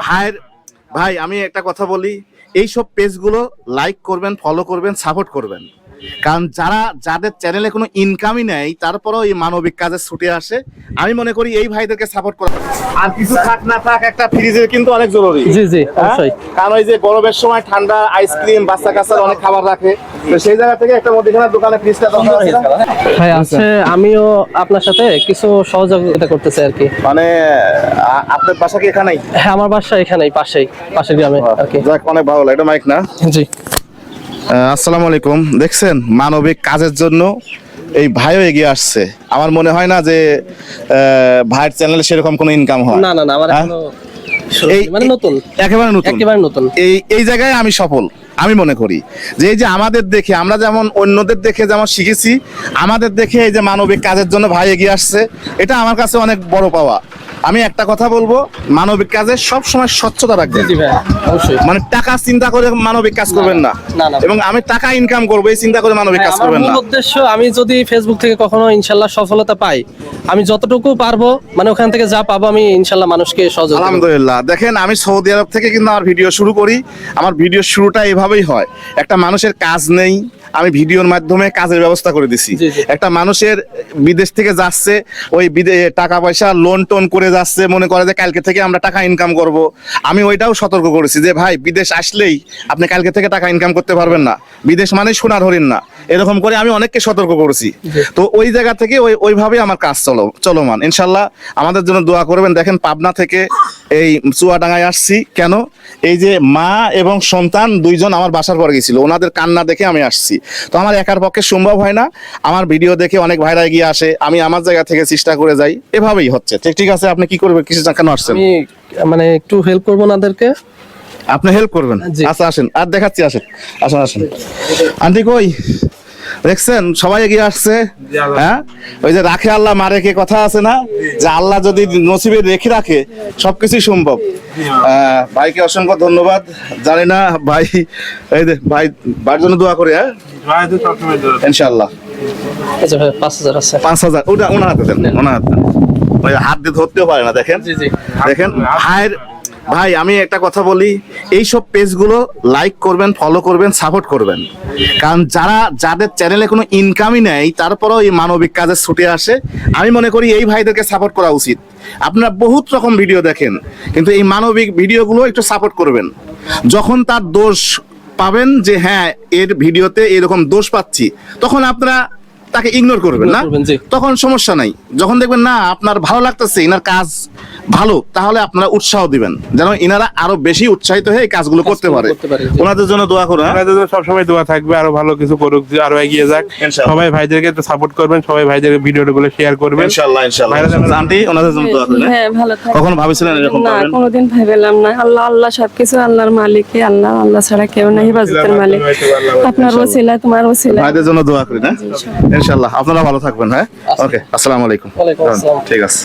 ভাইয়ের ভাই আমি একটা কথা বলি, এইসব পেজগুলো লাইক করবেন, ফলো করবেন, সাপোর্ট করবেন, কারণ যাদের চ্যানেলে কোনো ইনকামই নেই তারপরেও এই মানবিক কাজে ছুটে আসে। আমি মনে করি এই ভাইদেরকে সাপোর্ট করা। আর কিছু থাক না থাক, একটা ফ্রিজের কিন্তু অনেক জরুরি। জি জি অবশ্যই, কারণ ওই যে গরমের সময় ঠান্ডা আইসক্রিম বাচ্চা কাচ্চার অনেক খাবার রাখে, তো সেই জায়গা থেকে একটা মুদিখানার দোকানে ফ্রিজটা দরকার আছে। ভাই আছে, আমিও আপনার সাথে কিছু সহযোগিতা করতেছি আর কি। মানে আপনার বাসা কি এখানেই? হ্যাঁ, আমার বাসা এখানেই, পাশের গ্রামে আর কি। যাক, অনেক ভালো লাগে। এটা মাইক না? জি। আসসালামু আলাইকুম। দেখছেন, মানবিক কাজের জন্য এই ভাইও এগিয়ে আসছে। আমার মনে হয় না যে ভাইয়ের চ্যানেলে সেরকম কোনো ইনকাম হয়। না না না, আমার এখনো মানে নতুন, একেবারে নতুন। এই জায়গায় আমি সফল। আমি মনে করি যে এই যে আমাদের দেখে, আমরা যেমন অন্যদের দেখে যেমন শিখেছি, আমাদের দেখে এই যে মানবিক কাজের জন্য ভাই এগিয়ে আসছে, এটা আমার কাছে অনেক বড় পাওয়া। আমি একটা কথা বলবো, মানবিক কাজে সব সময় স্বচ্ছতা রাখবেন। মানে টাকা চিন্তা করে মানবিক কাজ করবেন না, এবং আমি টাকা ইনকাম করবো এই চিন্তা করে মানবিক কাজ করবেন না। উদ্দেশ্য, আমি যদি ফেসবুক থেকে কখনো ইনশাল্লাহ সফলতা পাই, আমি যতটুকু পারবো, মানে ওখান থেকে যা পাবো আমি ইনশাল্লাহ মানুষকে সহযোগিতা করব। আলহামদুলিল্লাহ। দেখেন, আমি সৌদি আরব থেকে কিন্তু আমার ভিডিও শুরু করি। আমার ভিডিও শুরুটা এভাবেই হয়, একটা মানুষের কাজ নেই, আমি ভিডিওর মাধ্যমে কাজের ব্যবস্থা করে দিছি। একটা মানুষের বিদেশ থেকে যাচ্ছে, ওই টাকা পয়সা লোন টোন করে যাচ্ছে, মনে করে যে কালকে থেকে আমরা টাকা ইনকাম করব। আমি ওইটাও সতর্ক করেছি যে ভাই, বিদেশ আসলেই আপনি কালকে থেকে টাকা ইনকাম করতে পারবেন না, বিদেশ মানে সোনার হরিণ না, এরকম করে আমি অনেককে সতর্ক করেছি। তো ওই জায়গা থেকে ওইভাবেই আমার কাজ চলমান। ইনশাল্লাহ আমাদের জন্য দোয়া করবেন। দেখেন, পাবনা থেকে এই চুয়াডাঙ্গায় আসছি কেন, এই যে মা এবং সন্তান দুইজন আমার বাসার পরে গেছিল, ওনাদের কান্না দেখে আমি আসছি। তো আমার একার পক্ষে সম্ভব হয় না, আমার ভিডিও দেখে অনেক ভাইরা এগিয়ে আসে, আমি আমার জায়গা থেকে চেষ্টা করে যাই, এভাবেই হচ্ছে। ঠিক আছে, আপনি কি করবেন? কিছু কেন আসছেন? আমি মানে একটু হেল্প করবো ওনাদেরকে। আপনি হেল্প করবেন? আচ্ছা আসেন, আর দেখাচ্ছি, আসেন আসেন। আন্টি কই? দেখছেন, সবাই এগিয়ে আসছে। হ্যাঁ, ওই যে রাখে আল্লাহ মারে কে কথা আছে না, যে আল্লাহ যদি নসিবে রেখে রাখে সবকিছুই সম্ভব। ভাইকে অসংখ্য ধন্যবাদ। জানি না ভাই, এই যে ভাইয়ের জন্য দোয়া করে। হ্যাঁ ইনশাআল্লাহ। আচ্ছা ভাই, 5000 আছে। 5000 ওটা ওনার হাতে দেন, ওনার হাতে। ওই হাত দিয়ে ধরতেও পারে না। দেখেন দেখেন ভাই আমি একটা কথা বলি, এইসব পেজগুলো লাইক করবেন, ফলো করবেন, সাপোর্ট করবেন, কারণ যাদের চ্যানেলে কোনো ইনকামই নেই তারপরেও এই মানবিক কাজে ছুটে আসে। আমি মনে করি এই ভাইদেরকে সাপোর্ট করা উচিত। আপনারা বহুত রকম ভিডিও দেখেন, কিন্তু এই মানবিক ভিডিওগুলো একটু সাপোর্ট করবেন। যখন তার দোষ পাবেন যে হ্যাঁ এর ভিডিওতে এরকম দোষ পাচ্ছি, তখন আপনারা তাকে ইগনোর করবেন না, তখন সমস্যা নাই। যখন দেখবেন না আপনার ভালো লাগতেছে, ইনার কাজ ভালো, তাহলে আপনারা উৎসাহ দিবেন, যেন ইনারা আরো বেশি উৎসাহিত হয়ে এই কাজগুলো করতে পারে। ওনাদের জন্য দোয়া করুন। ওনাদের জন্য সবসময় দোয়া থাকবে, আরো ভালো কিছু করুক, আরো এগিয়ে যাক। সবাই ভাইদেরকে একটু সাপোর্ট করবেন, সবাই ভাইদের ভিডিওগুলো শেয়ার করবেন। ইনশাআল্লাহ ইনশাআল্লাহ। আন্টি, ওনাদের জন্য দোয়া করুন। হ্যাঁ, ভালো থাকবেন। কখনো ভাবেছিলেন এরকম না, করবেন? কোনোদিন ভাবেলাম না। আল্লাহ সবকিছু আল্লাহর মালিক, আল্লাহ ছাড়া কেউ নাই, হেফাজতের মালিক। আপনার ওসিলা, তোমার ওসিলা। ভাইদের জন্য দোয়া করি না, ইনশাআল্লাহ। আপনারা ভালো থাকবেন। হ্যাঁ, ওকে, আসসালামু আলাইকুম। ওয়ালাইকুম আসসালাম। ঠিক আছে।